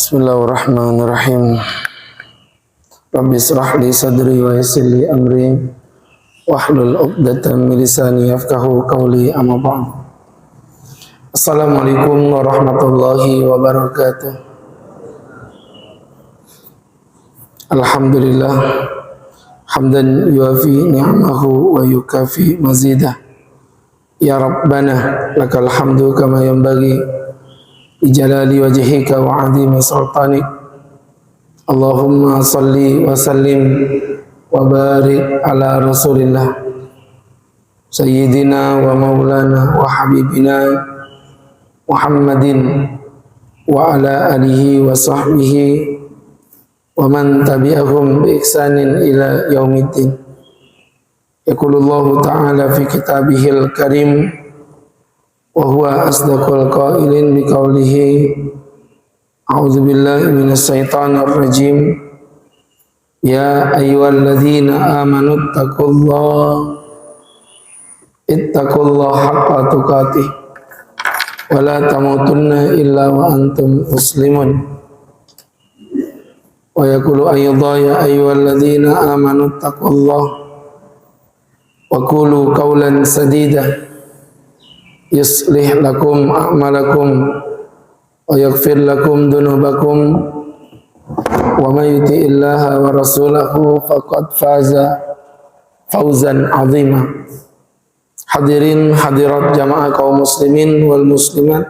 Bismillahirrahmanirrahim. Rabbi israh li sadri wa yassir li amri wahlul 'uqdatam min lisani yafqahu qawli, amma ba'd. Assalamualaikum warahmatullahi wabarakatuh. Alhamdulillah hamdan yuafi ni'amahu wa yukafi mazidah. Ya Rabbana lakal hamdu kama yanbaghi bijalali wajhika wa 'azimi sultanik. Allahumma salli wa sallim wa barik ala Rasulillah Sayyidina wa maulana wa habibina Muhammadin wa ala alihi wa sahbihi wa man tabi'ahum bi ihsanin ila yaumiddin. Yaqulullahu ta'ala fi kitabihil karim wa huwa asdaqul qailin bi qawlihi a'udzu billahi minasy syaithanir rajim. Ya ayyuhalladzina amanu ittaqullaha haqqa tuqatih wa la tamutunna illa wa antum muslimun. Wa yaqulu ayyadha ya ayyuhalladzina amanu ittaqullaha wa qulu qawlan sadida yuslih lakum a'malakum wa yaghfir lakum dhunubakum wa may yuti'illaha wa rasulahu faqad faza fawzan 'azima. Hadirin hadirat jamaah kaum muslimin wal muslimat,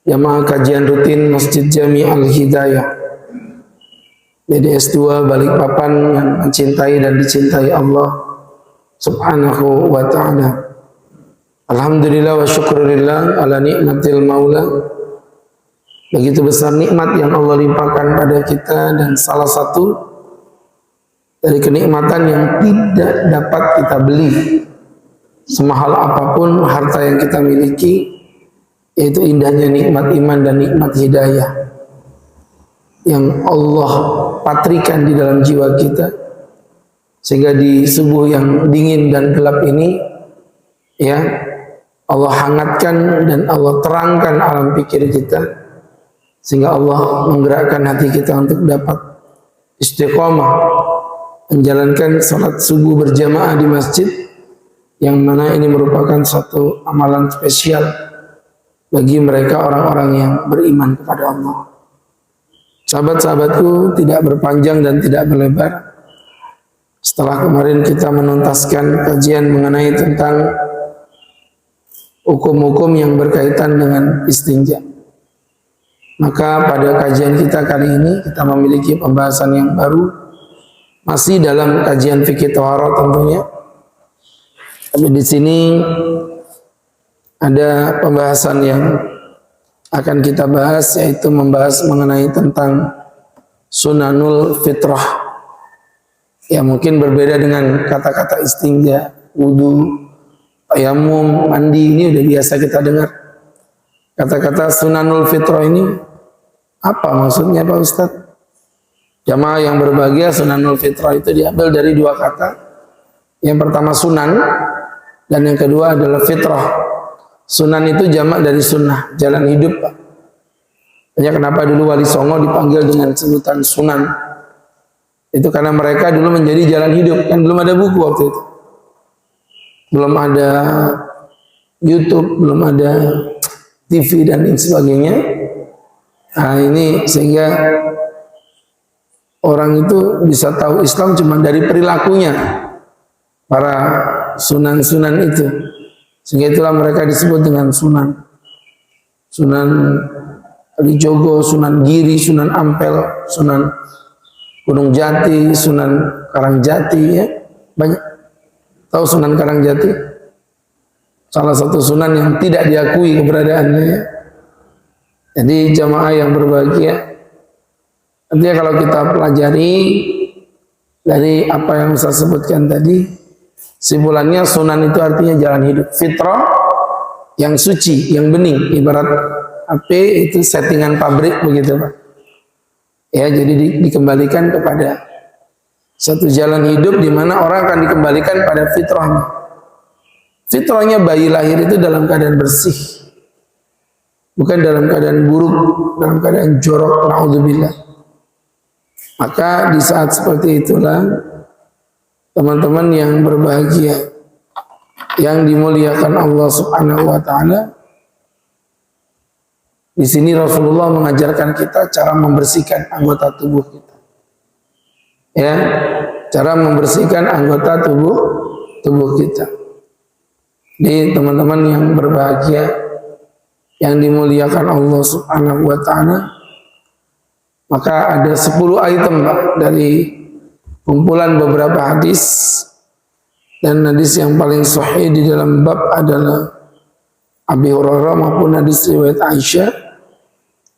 jamaah kajian rutin Masjid Jami Al Hidayah BDS 2 Balikpapan yang mencintai dan dicintai Allah Subhanahu wa ta'ala. Alhamdulillah wa syukurillah ala nikmatil maula. Begitu besar nikmat yang Allah limpahkan pada kita, dan salah satu dari kenikmatan yang tidak dapat kita beli semahal apapun harta yang kita miliki, yaitu indahnya nikmat iman dan nikmat hidayah yang Allah patrikan di dalam jiwa kita, sehingga di subuh yang dingin dan gelap ini ya Allah hangatkan dan Allah terangkan alam pikir kita, sehingga Allah menggerakkan hati kita untuk dapat istiqomah menjalankan salat subuh berjamaah di masjid, yang mana ini merupakan suatu amalan spesial bagi mereka orang-orang yang beriman kepada Allah. Sahabat-sahabatku, tidak berpanjang dan tidak berlebar, setelah kemarin kita menuntaskan kajian mengenai tentang hukum-hukum yang berkaitan dengan istinja, maka pada kajian kita kali ini kita memiliki pembahasan yang baru, masih dalam kajian fikih thaharah tentunya. Tapi di sini ada pembahasan yang akan kita bahas, yaitu membahas mengenai tentang sunanul fitrah. Ya, mungkin berbeda dengan kata-kata istinja, wudu, tayamum, mandi, ini udah biasa kita dengar. Kata-kata sunanul fitrah ini apa maksudnya Pak Ustadz? Jamaah yang berbahagia, sunanul fitrah itu diambil dari dua kata. Yang pertama sunan, dan yang kedua adalah fitrah. Sunan itu jamak dari sunnah, jalan hidup Pak. Hanya kenapa dulu Wali Songo dipanggil dengan sebutan sunan? Itu karena mereka dulu menjadi jalan hidup, kan belum ada buku waktu itu. Belum ada YouTube, belum ada TV dan lain sebagainya. Nah ini sehingga orang itu bisa tahu Islam cuma dari perilakunya para sunan-sunan itu. Sehingga itulah mereka disebut dengan sunan. Sunan Kalijogo, Sunan Giri, Sunan Ampel, Sunan Gunung Jati, Sunan Karangjati, ya banyak. Tahu Sunan Karangjati? Salah satu sunan yang tidak diakui keberadaannya. Ya. Jadi jamaah yang berbahagia, artinya kalau kita pelajari dari apa yang saya sebutkan tadi, simpulannya sunan itu artinya jalan hidup. Fitrah yang suci, yang bening. Ibarat HP itu settingan pabrik begitu Pak. Ya, jadi dikembalikan kepada satu jalan hidup di mana orang akan dikembalikan pada fitrahnya. Fitrahnya bayi lahir itu dalam keadaan bersih. bukan dalam keadaan buruk, dalam keadaan jorok, naudzubillah. Maka di saat seperti itulah teman-teman yang berbahagia, yang dimuliakan Allah Subhanahu wa taala, di sini Rasulullah mengajarkan kita cara membersihkan anggota tubuh kita. Ya, cara membersihkan anggota tubuh kita. Di teman-teman yang berbahagia, yang dimuliakan Allah Subhanahu wa taala, maka ada 10 item Pak, dari kumpulan beberapa hadis, dan hadis yang paling sahih di dalam bab adalah Abi Hurairah maupun hadis riwayat Aisyah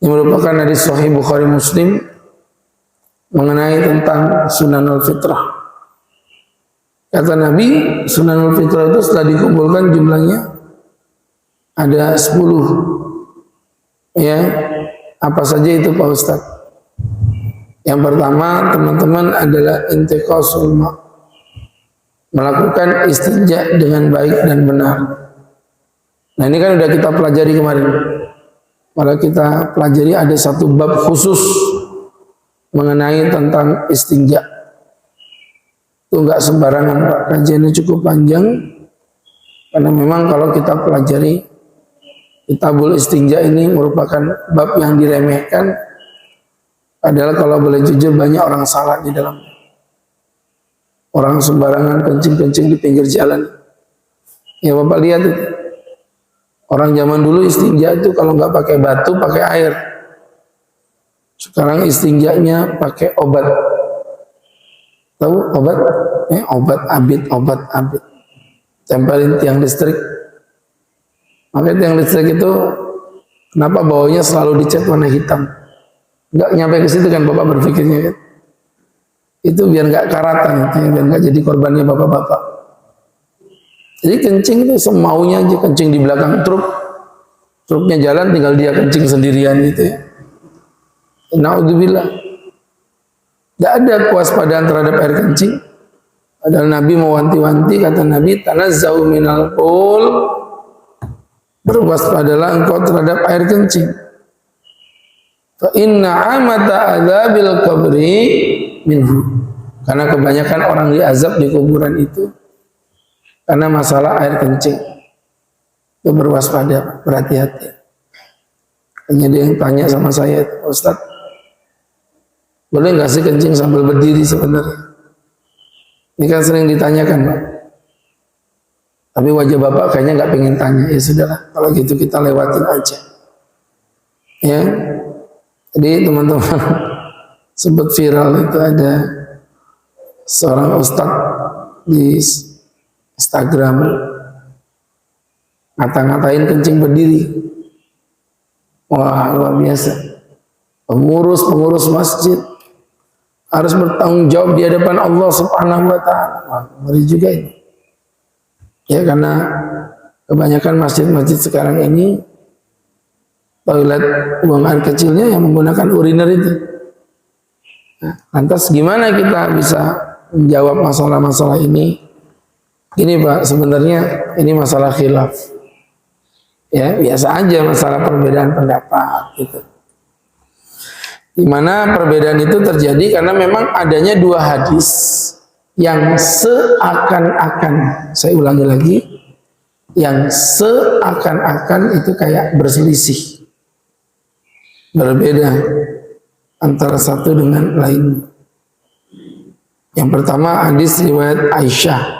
yang merupakan hadis sahih Bukhari Muslim mengenai tentang sunanul fitrah. Kata Nabi, sunanul fitrah itu setelah dikumpulkan jumlahnya ada 10. Ya, apa saja itu Pak Ustadz? Yang pertama teman-teman adalah intiqasul ma', melakukan istinja dengan baik dan benar. Nah ini kan udah kita pelajari kemarin. Malah kita pelajari ada satu bab khusus mengenai tentang istinja. Itu enggak sembarangan Pak, kajiannya cukup panjang. Karena memang kalau kita pelajari kitabul istinja ini merupakan bab yang diremehkan. Padahal kalau boleh jujur banyak orang salah di dalamnya. Orang sembarangan kencing-kencing di pinggir jalan. Ya Bapak lihat itu. Orang zaman dulu istinja itu kalau nggak pakai batu, pakai air. Sekarang istinjanya pakai obat. Tahu obat? Obat abit. Tempelin tiang listrik. Makanya tiang listrik itu kenapa bawahnya selalu dicat warna hitam? Nggak nyampe ke situ kan Bapak berpikirnya kan? Itu biar nggak karatan, biar nggak jadi korbannya bapak-bapak. Jadi kencing itu semaunya aja, kencing di belakang truknya jalan, tinggal dia kencing sendirian gitu ya. Naudzubillah. Tidak ada kewaspadaan terhadap air kencing. Padahal Nabi mewanti-wanti, kata Nabi, tanazzahu minal qaul, berwaspadalah engkau terhadap air kencing. Fa inna amata adzabil qabri minhu. Karena kebanyakan orang diazab di kuburan itu karena masalah air kencing. Itu berwaspada, berhati-hati. Hanya dia yang tanya sama saya, Ustaz, boleh nggak sih kencing sambil berdiri sebenarnya? Ini kan sering ditanyakan Pak. Tapi wajah Bapak kayaknya nggak pengen tanya. Ya sudahlah, kalau gitu kita lewatin aja. Ya, jadi teman-teman sempat viral itu ada seorang ustadz di Instagram ngata-ngatain kencing berdiri. Wah, luar biasa. Pengurus masjid harus bertanggung jawab di hadapan Allah Subhanahu wa taala. Wah, ngeri juga ini. Ya, karena kebanyakan masjid-masjid sekarang ini toilet buang air kecilnya yang menggunakan uriner itu. Nah, lantas gimana kita bisa menjawab masalah-masalah ini? Gini Pak, sebenarnya ini masalah khilaf. Ya, biasa aja masalah perbedaan pendapat gitu. Di mana perbedaan itu terjadi karena memang adanya 2 hadis yang seakan-akan, saya ulangi lagi, yang seakan-akan itu kayak berselisih, berbeda antara satu dengan lain. Yang pertama hadis riwayat Aisyah.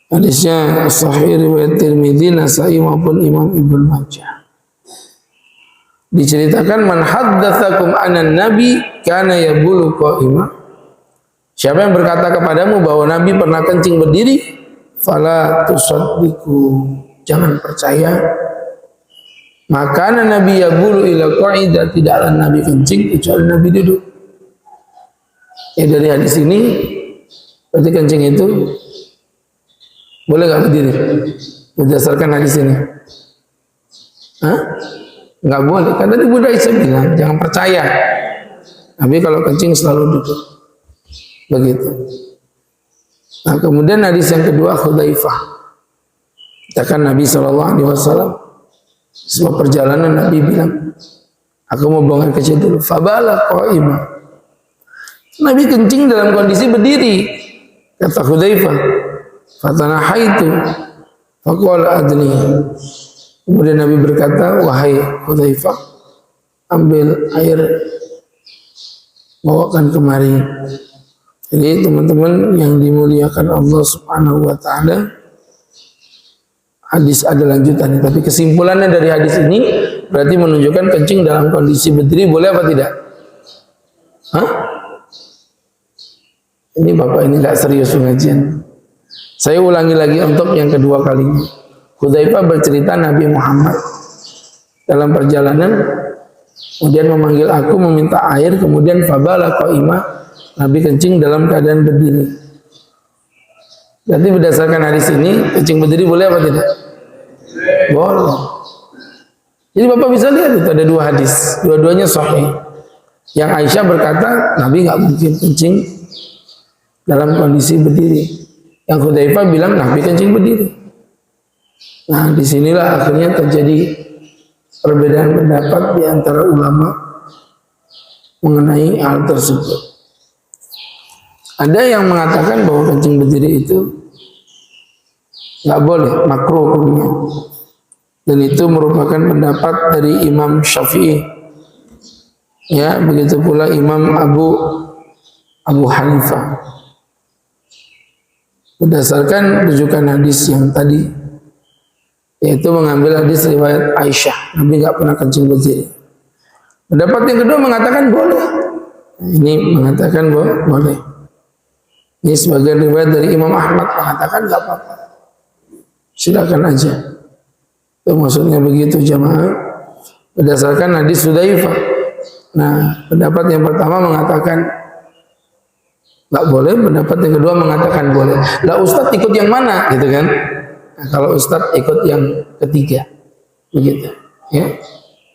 Hadisnya sahih riwayat Tirmidzi, Nasai maupun Imam Ibnu Majah. Diceritakan man haddatsakum anan nabi kana yabulu qa'ima. Siapa yang berkata kepadamu bahwa Nabi pernah kencing berdiri, fala tusaddiqu, jangan percaya. Maka Nabi yabulu ila qa'idah, tidaklah Nabi kencing kecuali Nabi duduk. Ya dari hadis ini berarti kencing itu boleh nggak berdiri berdasarkan hadis ini? Hah? Nggak boleh. Karena tadi Bunda Aisyah bilang jangan percaya. Tapi kalau kencing selalu duduk. Begitu. Nah kemudian hadis yang kedua Hudzaifah. Katakan Nabi SAW, Sebuah perjalanan Nabi bilang, aku mau buang air kecil dulu. Fabala qa'imah. Nabi kencing dalam kondisi berdiri. Kata Hudzaifah, fatanahaitu faqala adni. Kemudian Nabi berkata, wahai Hudzaifah, ambil air, bawakan kemari. Jadi teman-teman yang dimuliakan Allah Subhanahu wa taala, hadis ada lanjutannya, tapi kesimpulannya dari hadis ini berarti menunjukkan kencing dalam kondisi berdiri boleh apa tidak? Hah? Ini Bapak ini enggak serius pengajian. Saya ulangi lagi untuk yang kedua kalinya. Hudzaifah bercerita Nabi Muhammad dalam perjalanan kemudian memanggil aku meminta air, kemudian fabala qa'imah, Nabi kencing dalam keadaan berdiri. Jadi berdasarkan hadis ini kencing berdiri boleh apa tidak? Boleh. Jadi Bapak bisa lihat itu ada dua hadis, dua-duanya sahih. Yang Aisyah berkata Nabi nggak mungkin kencing dalam kondisi berdiri. Yang Hudzaifah bilang Nabi kencing berdiri. Nah, disinilah akhirnya terjadi perbedaan pendapat di antara ulama mengenai hal tersebut. Ada yang mengatakan bahwa kencing berdiri itu nggak boleh, makruh hukumnya. Dan itu merupakan pendapat dari Imam Syafi'i. Ya, begitu pula Imam Abu Hanifah. Berdasarkan rujukan hadis yang tadi, yaitu mengambil hadis riwayat Aisyah, Nabi nggak pernah kencing berdiri. Pendapat yang kedua mengatakan boleh. Ini mengatakan boleh. Ini sebagian riwayat dari Imam Ahmad mengatakan nggak apa-apa, silakan aja. Itu maksudnya begitu jamaah. Berdasarkan hadis Hudzaifah. Nah, pendapat yang pertama mengatakan nggak boleh, pendapat yang kedua mengatakan boleh. Lah Ustadz ikut yang mana, gitu kan? Nah, kalau Ustadz ikut yang ketiga, begitu, ya,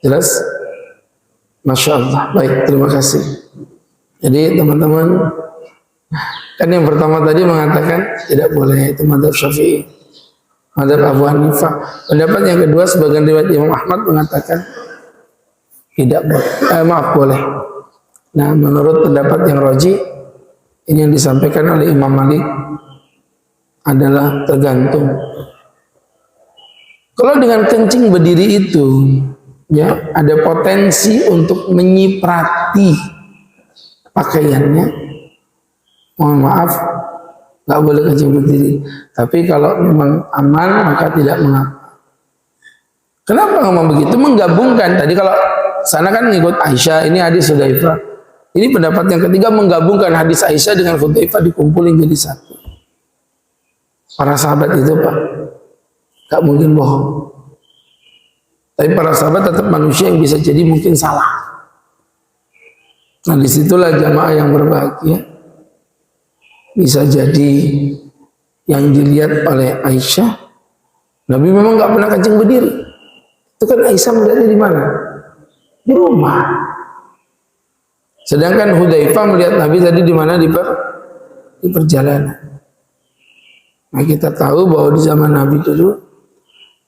jelas. Masya Allah. Baik, terima kasih. Jadi teman-teman, kan yang pertama tadi mengatakan tidak boleh, itu madzhab Syafi'i, madzhab Abu Hanifah. Pendapat yang kedua sebagian riwayat Imam Ahmad mengatakan tidak boleh, boleh. Nah, menurut pendapat yang rajih, ini yang disampaikan oleh Imam Malik adalah tergantung. Kalau dengan kencing berdiri itu, ya, ada potensi untuk menyiprati pakaiannya, mohon maaf, nggak boleh kencing berdiri. Tapi kalau memang aman maka tidak mengapa. Kenapa ngomong begitu? Menggabungkan tadi, kalau sana kan ngikut Aisyah, ini hadis Hudzaifah. Ini pendapat yang ketiga, menggabungkan hadis Aisyah dengan Hudzaifah, dikumpulin jadi satu. Para sahabat itu Pak, gak mungkin bohong. Tapi para sahabat tetap manusia yang bisa jadi mungkin salah. Nah, disitulah jamaah yang berbahagia. Bisa jadi yang dilihat oleh Aisyah, Nabi memang gak pernah kencing berdiri. Itu kan Aisyah melihatnya di mana? Di rumah. Sedangkan Hudzaifah melihat Nabi tadi di mana? Di perjalanan. Nah, kita tahu bahwa di zaman Nabi dulu,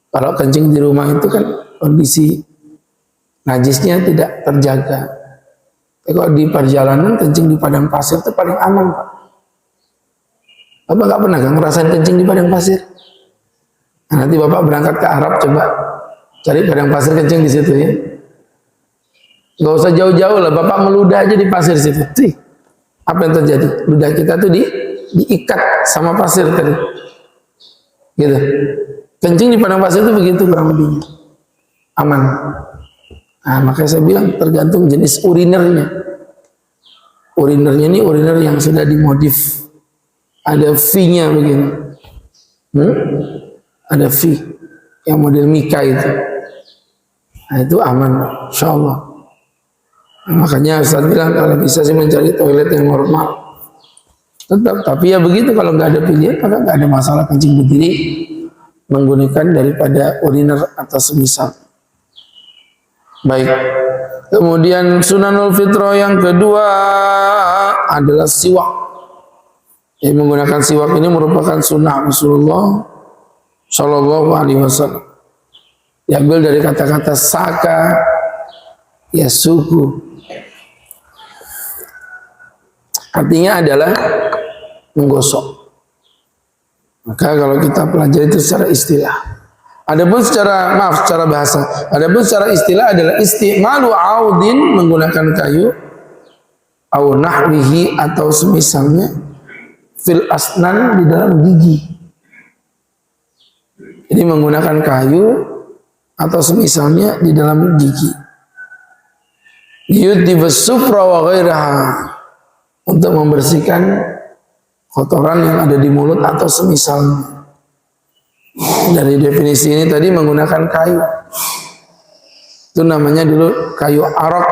kalau kencing di rumah itu kan kondisi najisnya tidak terjaga. Tapi kalau di perjalanan kencing di padang pasir itu paling aman, Pak. Bapak nggak pernah kan ngerasain kencing di padang pasir? Nah, nanti Bapak berangkat ke Arab, coba cari padang pasir, kencing di situ ya. Nggak usah jauh-jauh lah, Bapak meludah aja di pasir situ. Tuh, apa yang terjadi? Ludah kita tuh diikat sama pasir tadi. Gitu. Kencing di padang pasir itu begitu kurang lebihnya. Aman. Nah, makanya saya bilang tergantung jenis urinernya. Urinernya ini uriner yang sudah dimodif. Ada V-nya begini. Ada V yang model Mika itu. Nah, itu aman, insyaallah. Nah, makanya Ustaz bilang kalau bisa sih mencari toilet yang normal. Tetap, tapi ya begitu, kalau nggak ada pilihan maka nggak ada masalah kencing berdiri menggunakan daripada uriner atau semisal. Baik. Kemudian sunanul fitrah yang kedua adalah siwak. Yang menggunakan siwak ini merupakan sunnah Rasulullah Shallallahu Alaihi Wasallam. diambil dari kata-kata saka ya suku, artinya adalah menggosok. Maka kalau kita pelajari itu secara istilah. Adapun secara bahasa. Adapun secara istilah adalah istimalu audin, menggunakan kayu, au nahwihi atau semisalnya, fil asnan, di dalam gigi. Jadi menggunakan kayu atau semisalnya di dalam gigi. Yudhibus sufra wa ghairaha, untuk membersihkan kotoran yang ada di mulut atau semisalnya. Dari definisi ini tadi menggunakan kayu. Itu namanya dulu kayu arok.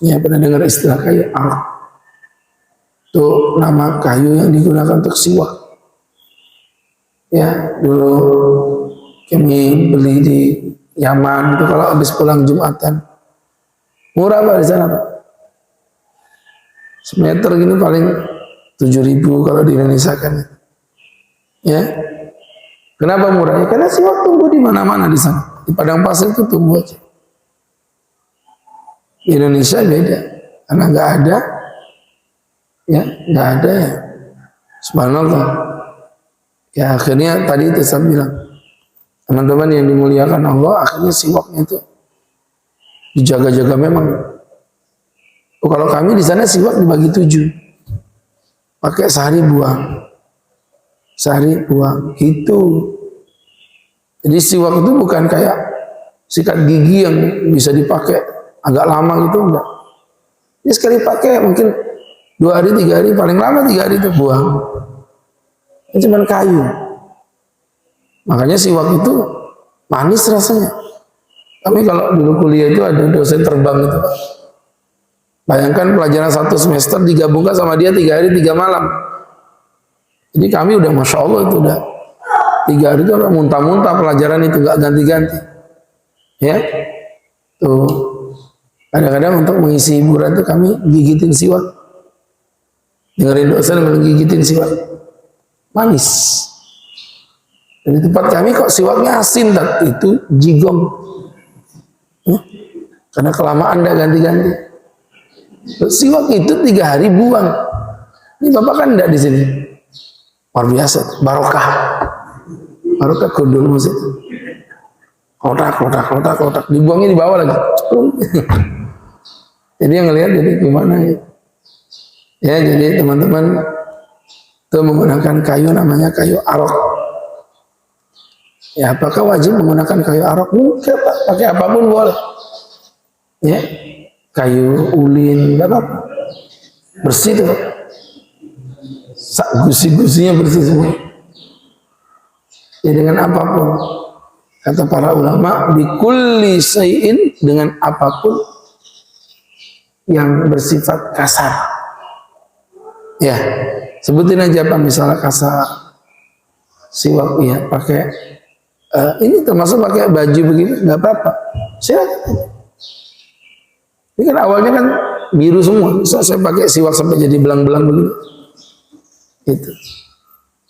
Ya, pernah dengar istilah kayu arok? Itu nama kayu yang digunakan untuk siwak. Ya, dulu kami beli di Yaman itu kalau habis pulang Jumatan. Murah Pak di sana Pak. Semeter gini paling 7.000 kalau di Indonesia kan. Ya. Kenapa murah? Ya, karena siwak tumbuh di mana-mana di sana. Di padang pasir itu tumbuh aja. Di Indonesia beda, karena nggak ada, ya nggak ada ya. Subhanallah. Ya akhirnya tadi itu saya bilang, teman-teman yang dimuliakan Allah, akhirnya siwaknya itu dijaga-jaga memang. Oh, kalau kami di sana siwak dibagi 7, pakai sehari buang. Sehari buang itu. Jadi siwak itu bukan kayak sikat gigi yang bisa dipakai agak lama gitu, enggak. Ini sekali pakai mungkin 2 hari 3 hari, paling lama 3 hari itu buang. Ini cuma kayu. Makanya siwak itu manis rasanya. Kami kalau dulu kuliah itu ada dosen terbang itu Pak. Bayangkan pelajaran 1 semester digabungkan sama dia 3 hari 3 malam. Jadi kami udah Masya Allah itu udah 3 hari itu udah muntah-muntah pelajaran itu, gak ganti-ganti. Ya, tuh kadang-kadang untuk mengisi hiburan itu kami gigitin siwak, dengerin dosen mengigitin siwak, manis. Dan di tempat kami kok siwaknya asin, dan itu jigong. Ya? Karena kelamaan gak ganti-ganti. Siwak itu 3 hari buang. Ini Bapak kan enggak di sini. Luar biasa, barokah. Barokah kudul musik. Kotak, dibuangnya di bawah lagi. Jadi yang ngelihat jadi gimana ya? Ya, jadi teman-teman itu menggunakan kayu namanya kayu arok. Ya, apakah wajib menggunakan kayu arok? Mungkin Pak, pakai apapun boleh. Ya, kayu ulin, enggak apa-apa. Bersih tuh. Gusi-gusinya bersih semua. Ya dengan apapun. Kata para ulama, bikulli syai'in, dengan apapun yang bersifat kasar. Ya, sebutin aja Pak, misalnya kasar. Siwak ya, pakai ini termasuk pakai baju begini, nggak apa-apa. Silakan. Ini kan awalnya kan biru semua, bisa saya pakai siwak sampai jadi belang-belang begini. Itu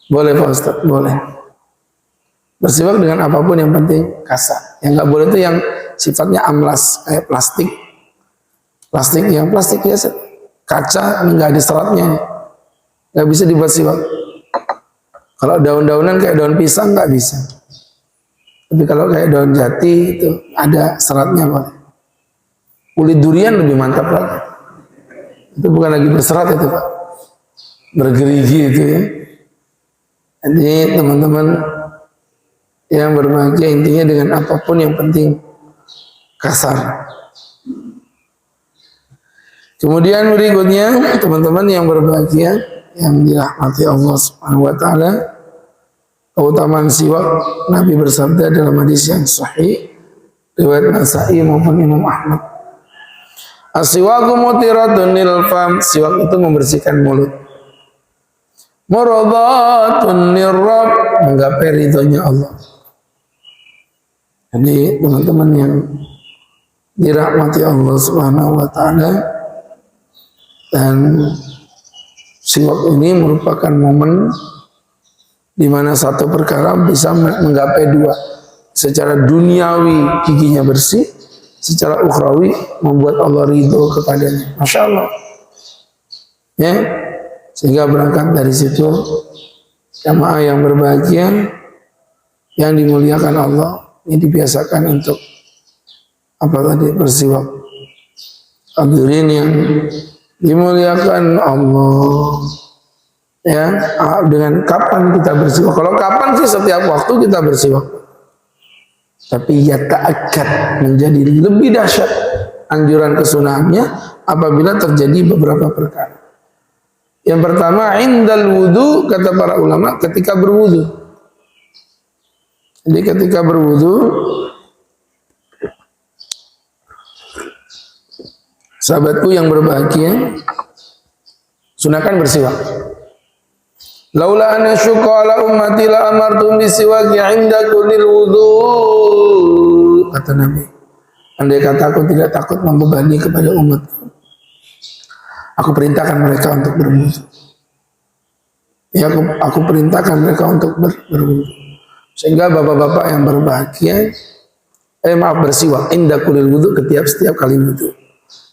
boleh Pak Ustaz, boleh. Bersiwak dengan apapun yang penting kasar. Yang nggak boleh itu yang sifatnya amlas, kayak plastik. Yang plastik biasa, kaca nggak ada seratnya, nggak bisa dibuat siwak. Kalau daun-daunan kayak daun pisang nggak bisa. Tapi kalau kayak daun jati itu ada seratnya Pak. Kulit durian lebih mantap lagi. Itu bukan lagi berserat itu Pak, bergerigi itu ya. Jadi teman-teman yang berbahagia intinya dengan apapun yang penting kasar. Kemudian berikutnya teman-teman yang berbahagia yang dirahmati Allah Subhanahu wa taala, keutamaan siwak, Nabi bersabda dalam hadis yang sahih riwayat Nasa'i maupun Imam Ahmad, as-siwaku mutiratun lil fam, siwak itu membersihkan mulut, muradaatun lirrabb, menggapai ridhonya Allah. Jadi teman-teman yang dirahmati Allah Subhanahu wa taala, dan siwak ini merupakan momen di mana satu perkara bisa menggapai 2. secara duniawi giginya bersih, secara ukhrawi membuat Allah ridho kepadanya. Masya Allah. Ya, sehingga berangkat dari situ jamaah yang berbahagia, yang dimuliakan Allah, ini dibiasakan untuk apa tadi, bersiwak. Hadirin yang dimuliakan Allah, ya, dengan kapan kita bersiwak? Kalau kapan sih? Setiap waktu kita bersiwak. Tapi ya ta'akkad, menjadi lebih dahsyat anjuran kesunahannya apabila terjadi beberapa perkara. Yang pertama, indal wudu, kata para ulama, ketika berwudu. Jadi ketika berwudu, sahabatku yang berbahagia, sunahkan bersiwak. Laula anna syuqa ala ummati la amartum bisiwaki 'inda kullil wudu, kata Nabi. Andai kata aku tidak takut membebani kepada umatku, aku perintahkan mereka untuk berwudu. Ya, aku perintahkan mereka untuk berwudu. Sehingga bapak-bapak yang berbahagia, bersiwak 'inda kullil wudu, setiap kali wudu.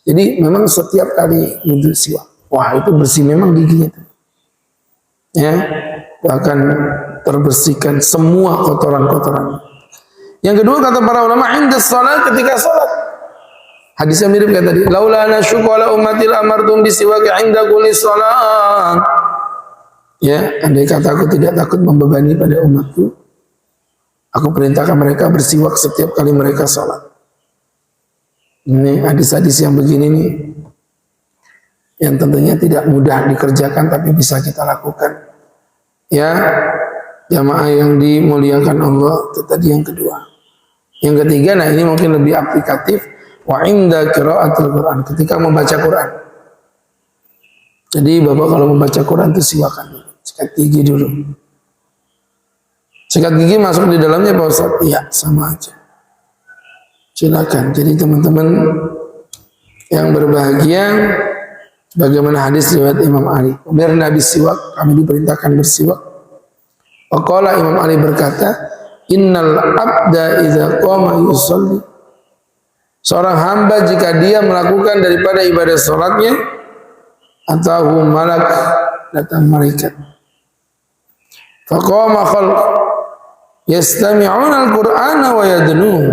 Jadi memang setiap kali wudu siwak. Wah, itu bersih memang giginya. Ya, akan terbersihkan semua kotoran-kotoran. Yang kedua, kata para ulama, inda salat, ketika salat. Hadisnya mirip kayak tadi. Laula ana syuqa ummatil amartum bisiwaki inda kulli salat. Ya, andai kata aku tidak takut membebani pada umatku, aku perintahkan mereka bersiwak setiap kali mereka salat. Ini hadis-hadis yang begini nih, yang tentunya tidak mudah dikerjakan tapi bisa kita lakukan. Ya, jamaah yang dimuliakan Allah, itu tadi yang kedua. Yang ketiga, nah ini mungkin lebih aplikatif, wa inda qiraatil Quran, ketika membaca Quran. Jadi bapak kalau membaca Quran itu siwakan dulu, sikat gigi dulu. Sikat gigi masuk di dalamnya Pak Ustaz? Iya, sama aja. Silakan. Jadi teman-teman yang berbahagia, bagaimana hadis riwayat Imam Ali, biar Nabi siwak, kami diperintahkan bersiwak. Waqala, Imam Ali berkata, innal abda idza qama yusalli, seorang hamba jika dia melakukan daripada ibadah salatnya, atahu malak, datang malaikat. Faqama khalq yastami'una al-Qur'ana wa yadnun,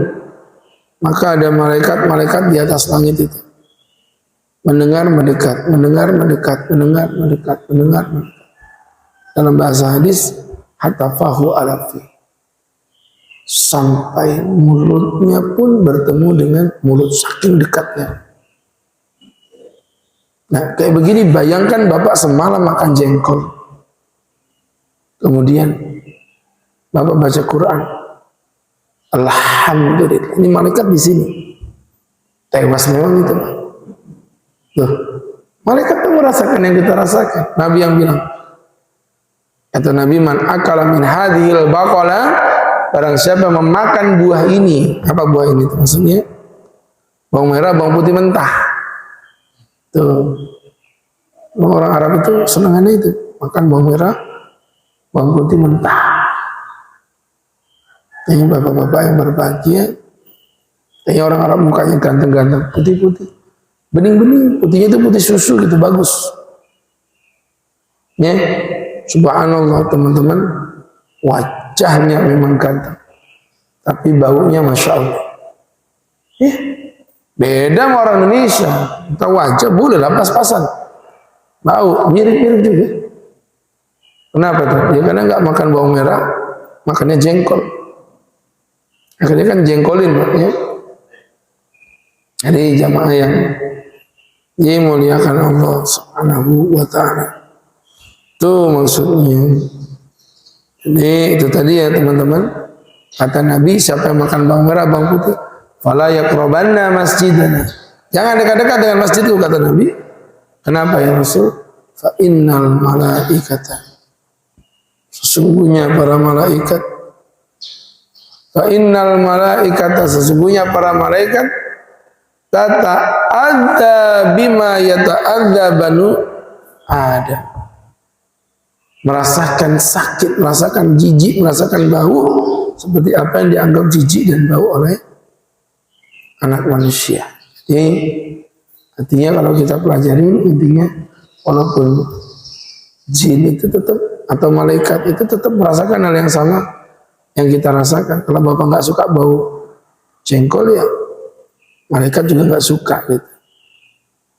maka ada malaikat-malaikat di atas langit itu mendengar mendekat, mendengar mendekat, mendengar mendekat, mendengar mendekat. Dalam bahasa hadis, hatta fahu alafi, sampai mulutnya pun bertemu dengan mulut, saking dekatnya. Nah, kayak begini, bayangkan bapak semalam makan jengkol, kemudian bapak baca Quran, alhamdulillah, ini malaikat di sini, tewas memang itu. Loh, malaikat itu merasakan yang kita rasakan. Nabi yang bilang, kata Nabi, man akala min hadhil baqala, barang siapa memakan buah ini. Apa buah ini? Maksudnya bawang merah, bawang putih mentah. Tuh, orang Arab itu senangannya itu, makan bawang merah, bawang putih mentah. Ini bapak-bapak yang berbahagia. Ini orang Arab mukanya ganteng-ganteng, putih-putih, bening-bening, putihnya itu putih susu gitu, bagus. Ya, subhanallah teman-teman, wajahnya memang ganteng, tapi baunya masya Allah. Beda sama orang Indonesia. Kita wajah boleh lah pas-pasan, bau mirip-mirip juga. Kenapa tuh? Ya karena nggak makan bawang merah, makannya jengkol. Akhirnya kan jengkolin, ya. Jadi jamaah yang dimuliakan Allah Subhanahu wa ta'ala, itu maksudnya. Jadi itu tadi ya teman-teman, kata Nabi, siapa yang makan bawang merah, bawang putih, fala yaqrabanna masjidana, jangan dekat-dekat dengan masjidku, kata Nabi. Kenapa ya Rasul? Fa innal malaikata, sesungguhnya para malaikat, fa innal malaikata, sesungguhnya para malaikat, tata'adza bima yata'adza banu Adam, merasakan sakit, merasakan jijik, merasakan bau seperti apa yang dianggap jijik dan bau oleh anak manusia. Jadi artinya kalau kita pelajari intinya walaupun jin itu tetap atau malaikat itu tetap merasakan hal yang sama yang kita rasakan. Kalau Bapak nggak suka bau jengkol ya malaikat juga nggak suka gitu.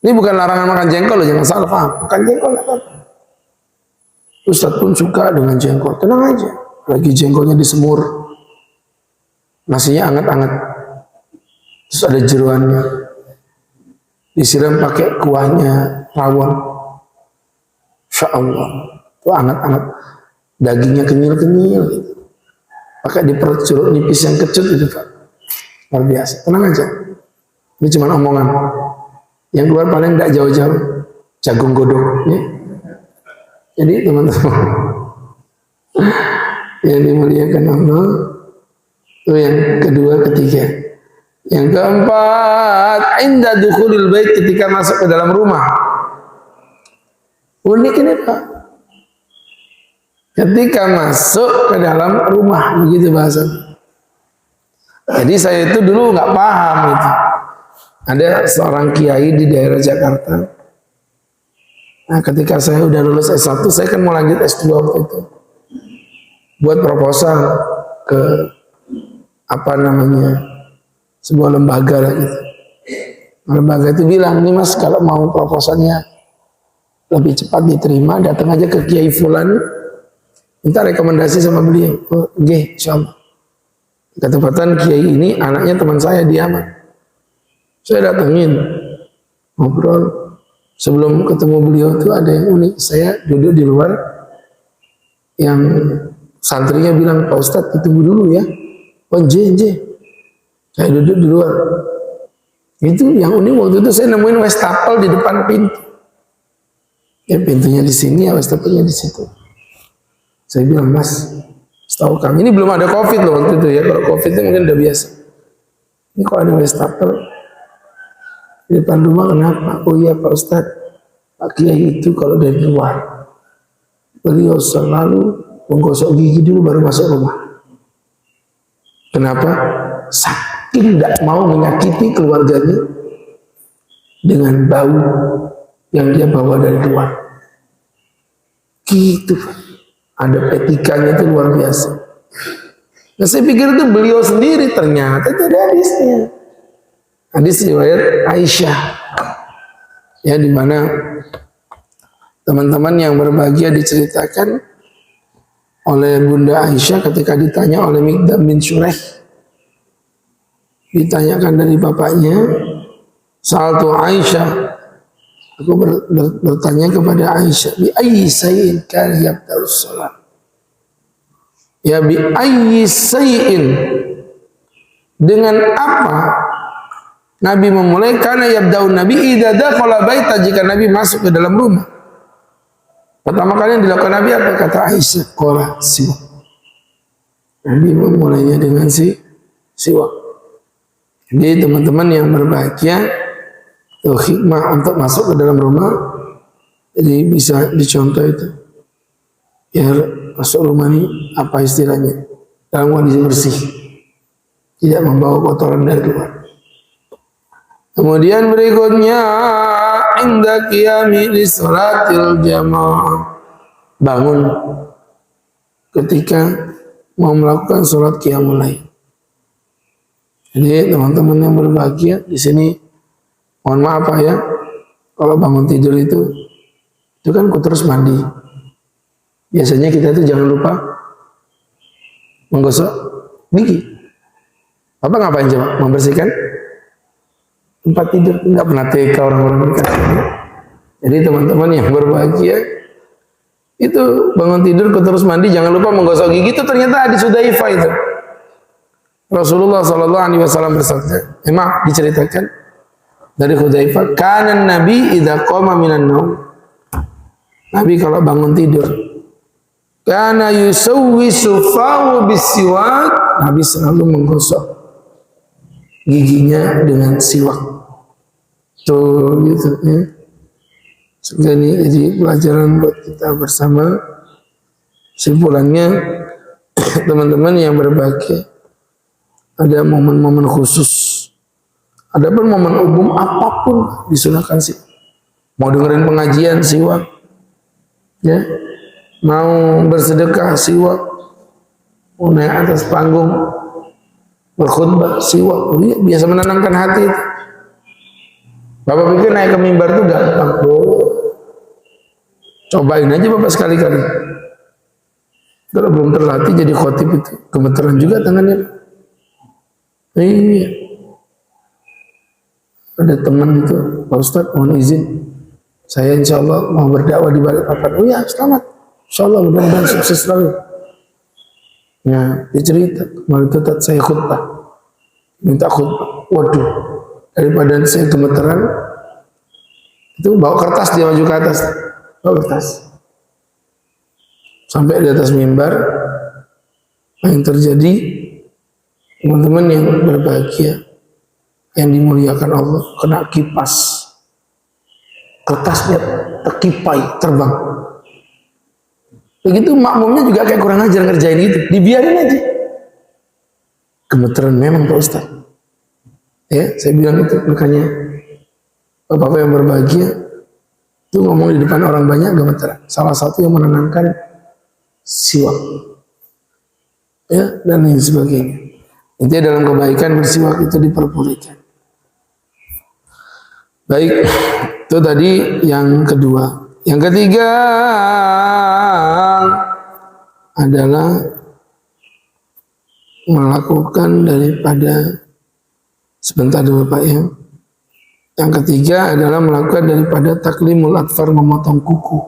Ini bukan larangan makan jengkol loh, jangan salah paham. Makan jengkol nggak apa-apa. Ustadz pun suka dengan jengkol, tenang aja. Lagi jengkolnya disemur, nasinya anget-anget, terus ada jeroannya, disiram pakai kuahnya rawon. Insya Allah, itu anget-anget, dagingnya kenyil-kenyil, gitu. Pakai diperut jeruk nipis yang kecut itu Pak, luar biasa. Tenang aja, ini cuma omongan. Yang keluar paling tidak jauh-jauh jagung godong, ya. Jadi teman-teman yang dimuliakan Allah, itu yang kedua, ketiga. Yang keempat, inda dukhulil bait, ketika masuk ke dalam rumah. Unik ini Pak. Ketika masuk ke dalam rumah, begitu bahasa. Jadi saya itu dulu nggak paham itu. Ada seorang kiai di daerah Jakarta. Nah, ketika saya udah lulus S1, saya kan mau lanjut S2 waktu itu. Buat proposal ke sebuah lembaga lah gitu. Lembaga itu bilang, "Ini Mas, kalau mau proposalnya lebih cepat diterima, datang aja ke Kiai Fulan, minta rekomendasi sama beliau." Oh, nggih, insyaallah. Ketepatan Kiai ini anaknya teman saya di Yaman. Saya datengin, ngobrol. Sebelum ketemu beliau itu ada yang unik. Saya duduk di luar, yang santrinya bilang, "Pak Ustadz, ditunggu dulu ya." "Oh, nje." Saya duduk di luar. Itu yang unik waktu itu saya nemuin wastafel di depan pintu. Ya pintunya di sini, ya wastafelnya di situ. Saya bilang, "Mas, setahu kami ini belum ada COVID loh waktu itu ya. Kalau COVID itu mungkin udah biasa. Ini kok ada wastafel di depan rumah, kenapa?" "Oh iya Pak Ustadz, Pak Kiai itu kalau dari luar, beliau selalu menggosok gigi dulu baru masuk rumah." Kenapa? Saking tidak mau menyakiti keluarganya dengan bau yang dia bawa dari luar. Gitu. Ada etikanya itu luar biasa. Nah, saya pikir itu beliau sendiri, ternyata itu ada hadisnya. Hadis riwayat Aisyah. Ya, di mana teman-teman yang berbahagia diceritakan oleh Bunda Aisyah ketika ditanya oleh Mikdam bin Syureh, ditanyakan dari bapaknya, "Sa'altu Aisyah, aku bertanya kepada Aisyah, bi ayyi shay'in kana yabda'u shalah." Ya, bi ayyi shay'in, dengan apa Nabi memulai? Karena yabda'u Nabi idza dakhala baita, jika Nabi masuk ke dalam rumah. Pertama kali yang dilakukan Nabi apa? Kata Aisyah, qala siwak. Nabi memulainya dengan siwak. Jadi teman-teman yang berbahagia, itu hikmah untuk masuk ke dalam rumah. Jadi bisa dicontoh itu. Ya, masuk rumah ini apa istilahnya? Dalam kondisi bersih. Tidak membawa kotoran dari luar. Kemudian berikutnya, inda qiyami li sholatil jamaah, bangun ketika mau melakukan sholat qiyamul lail. Jadi teman-teman yang berbahagia di sini, mohon maaf Pak ya, kalau bangun tidur itu kan terus mandi. Biasanya kita itu jangan lupa menggosok gigi. Apa ngapain coba? Membersihkan tempat tidur. Enggak pernah TK orang-orang berkata. Jadi teman-teman yang berbahagia itu bangun tidur terus mandi, jangan lupa menggosok gigi. Itu ternyata hadis Hudzaifah itu. Rasulullah SAW bersabda, memang diceritakan dari Hudzaifah, kana Nabi idza qama minan naum, Nabi kalau bangun tidur, kana yusawwisu fahu bisiwak, Nabi selalu menggosok giginya dengan siwak. Tuh gitu ya. Segini jadi pelajaran buat kita bersama. Simpulannya teman-teman yang berbahagia, ada momen-momen khusus. Adapun momen umum apapun disunahkan sih. Mau dengerin pengajian siwak, ya, mau bersedekah siwak, mau naik atas panggung berkhutbah siwak, biasa menenangkan hati. Bapak pikir naik ke mimbar itu gampang? Cobain aja Bapak sekali-kali. Kalau belum terlatih jadi khotib itu gemeteran juga tangannya. Iya. Ada teman itu, Pak Ustadz mohon izin, saya insya Allah mau berdakwah di Balikpapan. Oh ya, selamat. Insya Allah mudah-mudahan sukses selalu. Ya, dia cerita, kemarin itu saya khutbah, minta khutbah. Waduh, daripada saya gemeteran, itu bawa kertas, dia maju ke atas, bawa kertas. Sampai di atas mimbar, yang terjadi, teman-teman yang berbahagia, yang dimuliakan Allah, kena kipas, kertasnya terkipai, terbang. Begitu makmumnya juga kayak kurang ajar ngerjain itu, dibiarin aja. Gemeteran memang Pak Ustaz. Ya, saya bilang itu, makanya Bapak yang berbahagia itu ngomong di depan orang banyak gemeteran. Salah satu yang menenangkan siwak, ya, dan lain sebagainya. Intinya dalam kebaikan bersiwak itu diperbolehkan. Baik, itu tadi yang kedua. Yang ketiga adalah melakukan daripada, sebentar dulu Pak ya. Yang ketiga adalah melakukan daripada taklimul atfar, memotong kuku.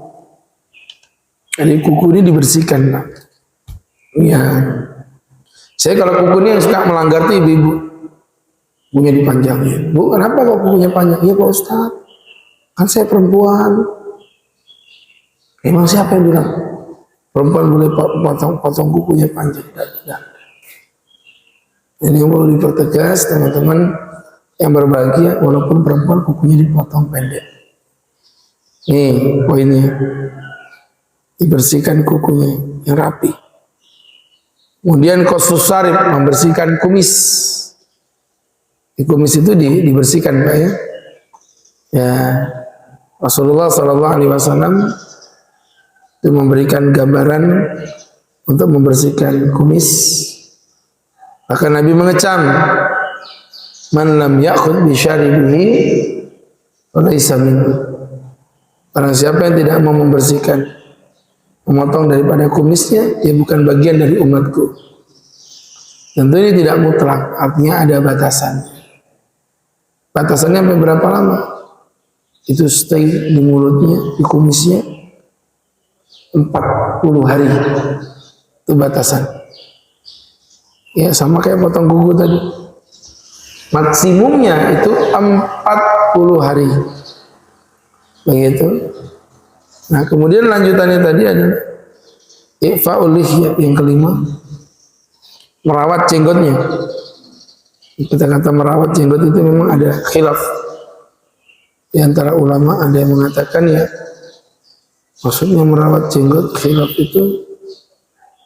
Jadi kuku ini dibersihkan Pak. Ya. Saya kalau kuku ini yang suka melanggar itu ibu-ibu. Kukunya dipanjangin. Bu, kenapa kok kukunya panjang? Iya Pak Ustaz, kan saya perempuan. Emang siapa yang bilang perempuan boleh potong kukunya panjang? Tidak. Jadi yang perlu dipertegas teman-teman yang berbahagia, walaupun perempuan kukunya dipotong pendek. Nih poinnya, dibersihkan kukunya yang rapi. Kemudian qasus syarib, membersihkan kumis. Di kumis itu dibersihkan Pak ya. Ya, Rasulullah SAW itu memberikan gambaran untuk membersihkan kumis. Bahkan Nabi mengecam, man lam ya'khud bi syaribihi falaysa minhu. Barang siapa yang tidak mau membersihkan, memotong daripada kumisnya, dia bukan bagian dari umatku. Tentu ini tidak mutlak, artinya ada batasan. Batasannya sampai berapa lama? Itu stay di mulutnya, di kumisnya 40 hari. Itu batasan. Ya sama kayak potong kuku tadi. Maksimumnya itu 40 hari. Begitu. Nah kemudian lanjutannya tadi adalah i'fa'ul lihya, yang kelima, merawat jenggotnya. Kita kata merawat jenggot itu memang ada khilaf di antara ulama. Ada yang mengatakan ya maksudnya merawat jenggot, khilaf itu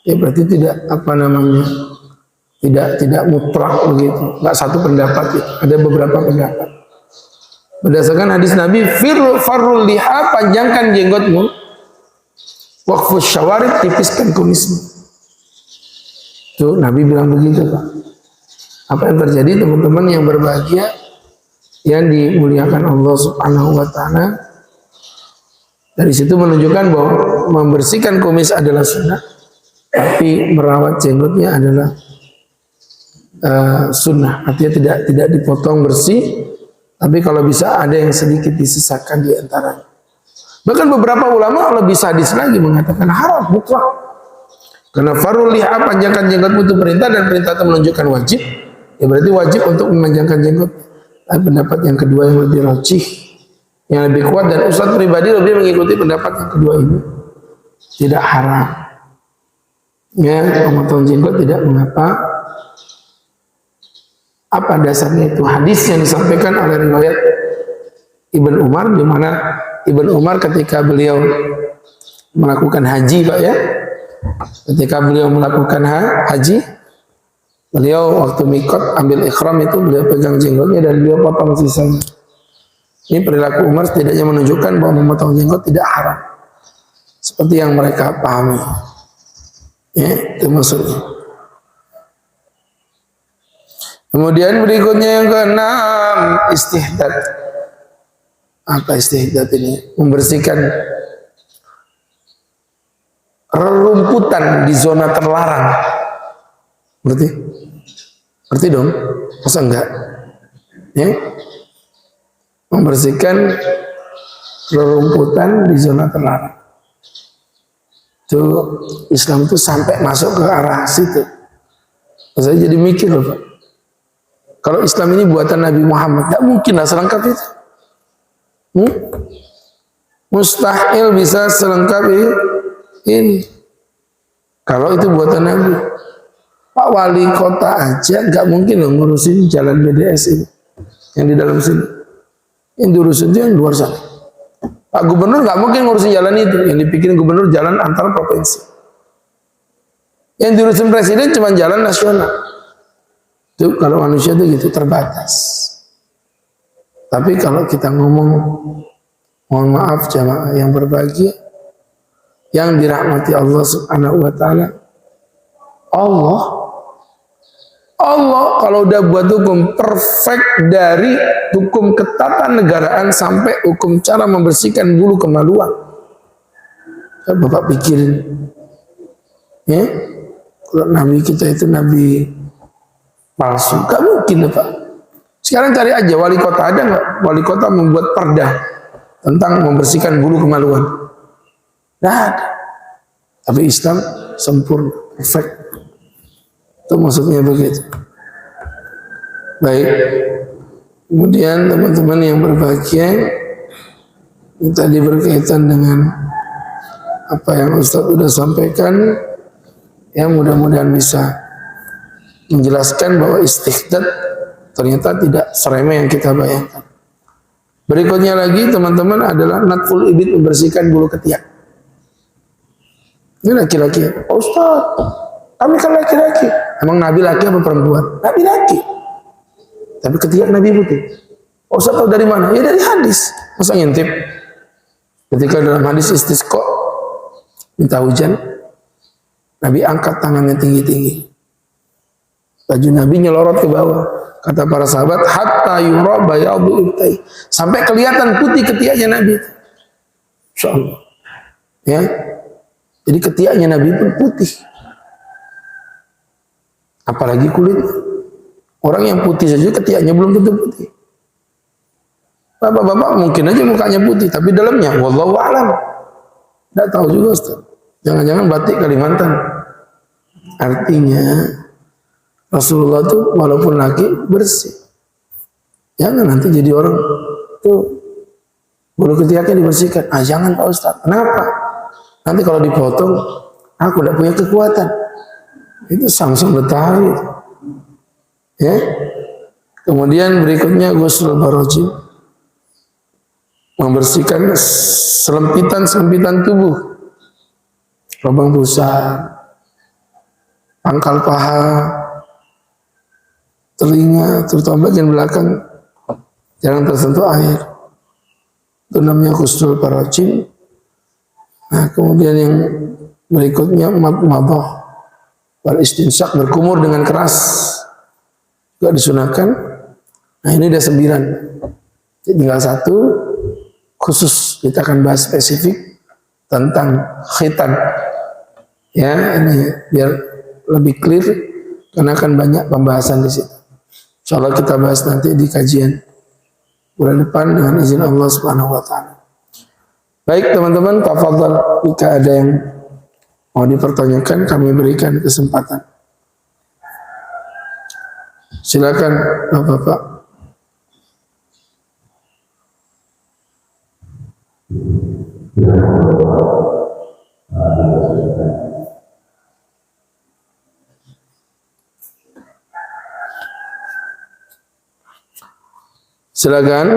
ya berarti tidak apa namanya, tidak mutlak begitu, nggak satu pendapat gitu. Ada beberapa pendapat berdasarkan hadis Nabi, farrul liha, panjangkan jenggotmu, waqfus syawarib, tipiskan kumismu. Tuh Nabi bilang begitu Pak. Apa yang terjadi teman-teman yang berbahagia, yang dimuliakan Allah Subhanahu wa Ta'ala, dari situ menunjukkan bahwa membersihkan kumis adalah sunnah, tapi merawat jenggotnya adalah sunnah. Artinya tidak dipotong bersih, tapi kalau bisa ada yang sedikit disisakan di antaranya. Bahkan beberapa ulama lebih sadis lagi mengatakan haram mutlak. Karena farul liha, panjangkan jenggotmu itu perintah, dan perintah itu menunjukkan wajib. Ya berarti wajib untuk memanjangkan jenggot. Tapi pendapat yang kedua yang lebih rajih, yang lebih kuat, dan Ustaz pribadi lebih mengikuti pendapat yang kedua ini, tidak haram. Ya, memotong jenggot tidak mengapa. Apa dasarnya itu? Hadis yang disampaikan oleh riwayat Ibn Umar, di mana Ibn Umar ketika beliau melakukan haji Pak ya, Ketika beliau melakukan haji, beliau waktu mikot ambil ikhram itu beliau pegang jenggotnya dan beliau potong sisanya. Ini perilaku Umar setidaknya menunjukkan bahwa memotong jenggot tidak haram, seperti yang mereka pahami. Ya, itu maksudnya. Kemudian berikutnya yang keenam, istihdad. Apa istihdad ini? Membersihkan rerumputan di zona terlarang. Berarti? Berarti dong? Masa enggak? Ya? Membersihkan rerumputan di zona terlarang. Itu Islam itu sampai masuk ke arah situ. Saya jadi mikir loh Pak. Kalau Islam ini buatan Nabi Muhammad, tidak mungkin lah selengkap itu. Mustahil bisa selengkap ini. Kalau itu buatan Nabi. Pak Wali Kota aja nggak mungkin loh ngurusin jalan BDS ini yang di dalam sini. Yang diurusin itu yang luar sana. Pak Gubernur nggak mungkin ngurusin jalan itu. Yang dipikirin Gubernur jalan antar provinsi. Yang diurusin Presiden cuma jalan nasional. Itu kalau manusia itu gitu terbatas. Tapi kalau kita ngomong, mohon maaf jamaah yang berbahagia, yang dirahmati Allah Subhanahu wa taala, Allah kalau udah buat hukum perfect, dari hukum ketatanegaraan sampai hukum cara membersihkan bulu kemaluan. Bapak pikirin, ya, kalau Nabi kita itu Nabi palsu, gak mungkin Pak. Sekarang cari aja wali kota, ada nggak wali kota membuat perda tentang membersihkan bulu kemaluan? Nggak ada. Tapi Islam sempurna, perfect. Itu maksudnya begitu. Baik. Kemudian teman-teman yang berbahagia, ini tadi berkaitan dengan apa yang Ustaz sudah sampaikan, ya mudah-mudahan bisa menjelaskan bahwa istihdad ternyata tidak seremeh yang kita bayangkan. Berikutnya lagi teman-teman adalah natful ibid, membersihkan bulu ketiak. Ini laki-laki. Ustaz, kami kan laki-laki. Emang Nabi laki apa perempuan? Nabi laki. Tapi ketiak Nabi putih. Ustaz tahu dari mana? Ya dari hadis. Masa ngintip? Ketika dalam hadis istisqa minta hujan, Nabi angkat tangannya tinggi-tinggi. Baju Nabi nyelorot ke bawah. Kata para sahabat, hatta yura bayadu ibtai, sampai kelihatan putih ketiaknya Nabi. Insyaallah. Ya. Jadi ketiaknya Nabi pun putih. Apalagi kulit. Orang yang putih saja ketiaknya belum tentu putih. Bapak-bapak mungkin aja mukanya putih, tapi dalamnya wallahu a'lam. Tidak tahu juga Ustaz. Jangan-jangan batik Kalimantan. Artinya Rasulullah itu walaupun laki bersih. Jangan nanti jadi orang tuh bulu ketiaknya dibersihkan. Ah jangan Pak Ustaz. Kenapa? Nanti kalau dipotong aku tidak punya kekuatan. Itu Samsung Betawi. Ya. Kemudian berikutnya ghusl barajim, membersihkan selempitan-selempitan tubuh, lubang pusar, pangkal paha, telinga, terutama bagian belakang jangan tersentuh air. Itu namanya ghusl barajim. Nah, kemudian yang berikutnya madmadah wal istinsyak, berkumur dengan keras juga disunahkan. Nah, ini ada 9. Tinggal 1 khusus kita akan bahas spesifik tentang khitan. Ya, ini biar lebih clear karena akan banyak pembahasan di situ. Insyaallah kita bahas nanti di kajian bulan depan dengan izin Allah Subhanahu wa taala. Baik teman-teman, tafadhal jika ada yang mau dipertanyakan kami berikan kesempatan. Silakan Bapak-bapak. Silakan.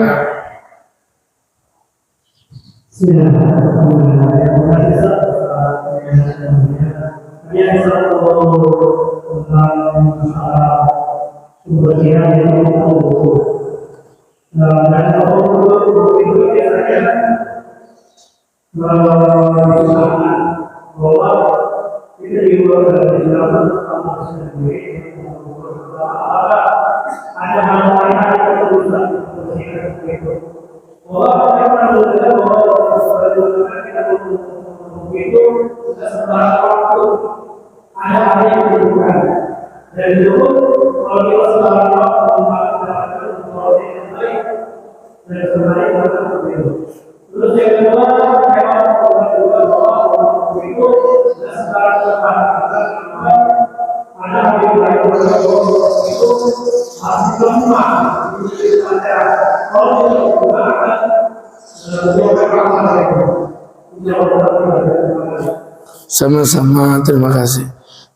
Sama-sama, terima kasih.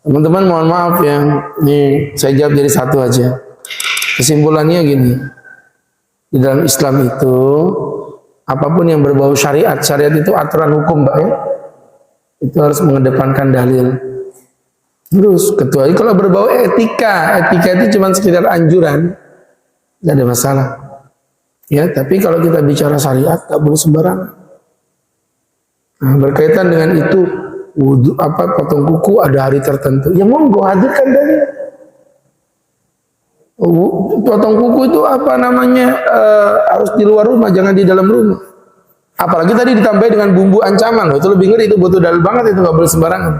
Teman-teman mohon maaf ya, ini saya jawab jadi satu aja. Kesimpulannya gini, di dalam Islam itu apapun yang berbau syariat, syariat itu aturan hukum, Mbak ya, itu harus mengedepankan dalil. Terus kecuali kalau berbau etika, etika itu cuma sekedar anjuran, tidak ada masalah. Ya, tapi kalau kita bicara syariat, tak boleh sembarangan. Nah, berkaitan dengan itu, wudu apa potong kuku ada hari tertentu, ya monggo hadirkan dalil. Potong kuku itu apa namanya harus di luar rumah, jangan di dalam rumah. Apalagi tadi ditambah dengan bumbu ancaman, itu lebih ngeri, itu butuh dalil banget, itu nggak boleh sembarangan.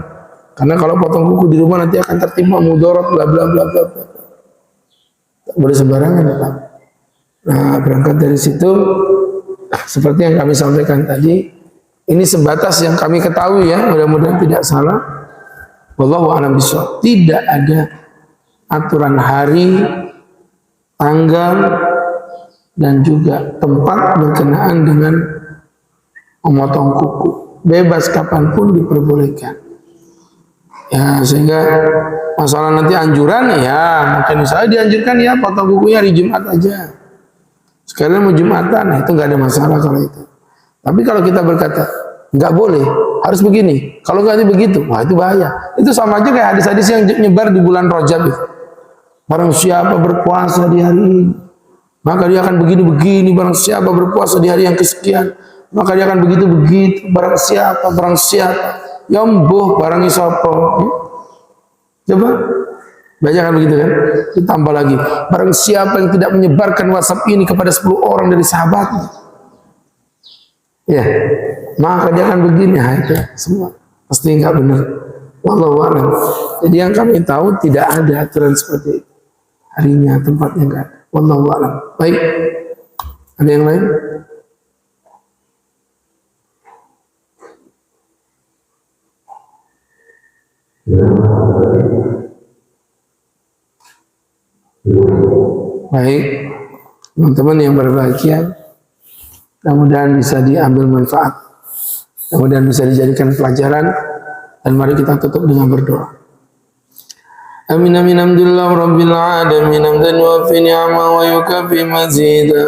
Karena kalau potong kuku di rumah nanti akan tertimpa mudarat bla bla bla bla. Tak boleh sembarangan, Pak. Nah, berangkat dari situ seperti yang kami sampaikan tadi, ini sebatas yang kami ketahui ya, mudah-mudahan tidak salah. Wallahu a'lam bishawab. Tidak ada aturan hari, tanggal, dan juga tempat berkenaan dengan memotong kuku. Bebas kapanpun diperbolehkan. Ya, sehingga masalah nanti anjuran ya, mungkin misalnya dianjurkan ya potong kukunya hari Jumat aja. Sekalian mau Jumatan, itu nggak ada masalah kalau itu. Tapi kalau kita berkata nggak boleh, harus begini. Kalau nggak begitu, wah itu bahaya. Itu sama aja kayak hadis-hadis yang nyebar di bulan Rajab itu. Barang siapa berpuasa di hari ini, maka dia akan begini-begini. Barang siapa berpuasa di hari yang kesekian, maka dia akan begitu-begitu. Barang siapa, ya mbuh barang isopo. Coba bacakan begitu kan. Ditambah lagi, barang siapa yang tidak menyebarkan WhatsApp ini kepada 10 orang dari sahabatnya, ya maka dia akan begini. Itu semua pasti enggak benar. Wallahu a'lam. Jadi yang kami tahu tidak ada aturan seperti itu. Harinya, tempatnya enggak ada. Wallahu a'lam. Baik. Ada yang lain? Baik, teman-teman yang berbahagia, mudah-mudahan bisa diambil manfaat, mudah-mudahan bisa dijadikan pelajaran, dan mari kita tutup dengan berdoa. Amin amin alhamdulillah rabbil alamin hamdan wa fi ni'ma wa yukafi mazida.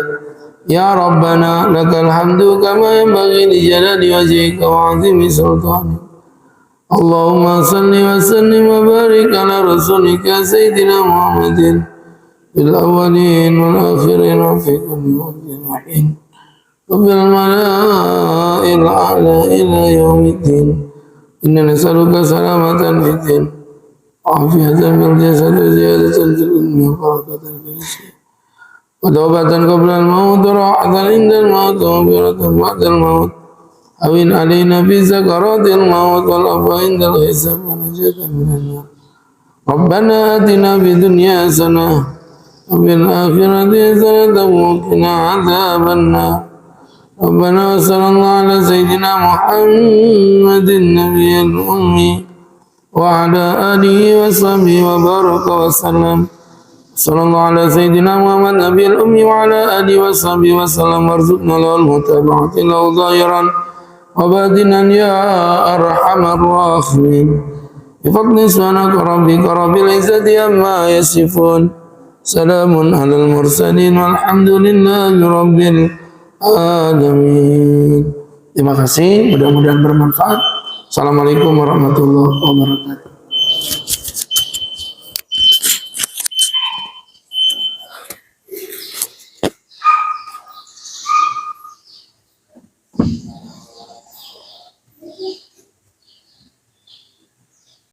Ya Rabbana lakal hamdu kama yanbaghi li jalali wajhika wa 'azimi sultanik. Allahumma salli wa sallim wa barik ala rasulika sayyidina Muhammadin fil awwalin wal akhirin wa fi kulli waqtin wa hin wa bil mala'il a'la ila yaumiddin. Inna nas'aluka salamatan fid din wa afiyatan fil jasad wa ziyadatan fil ilmi wa barakatan fil rizq wa tawbatan qabla al-maut wa rahatan inda al-maut wa maghfiratan ba'da al-maut. Awin alaina fi zakaratil maut wal afwa indal hisab wa najatan minan nar. Rabbana atina fid dunya hasanah wa fil akhirati hasanah wa qina adzaban nar. Rabbana sallallahu ala sayyidina Muhammadin nabiyil ummi wa ala alihi wa sahbihi wa baraka wa sallam. Sallallahu ala sayyidina Muhammad nabiyil ummi wa ala alihi wa sahbihi wa sallam warzuqna lahul mutaba'ati lahu zahiran وبادنا يا أرحم الراحمين بفضل سبحانك ربك رب العزة عما يصفون سلام على المرسلين والحمد لله رب العالمين. Terima kasih, mudah-mudahan bermanfaat. Assalamualaikum warahmatullahi wabarakatuh.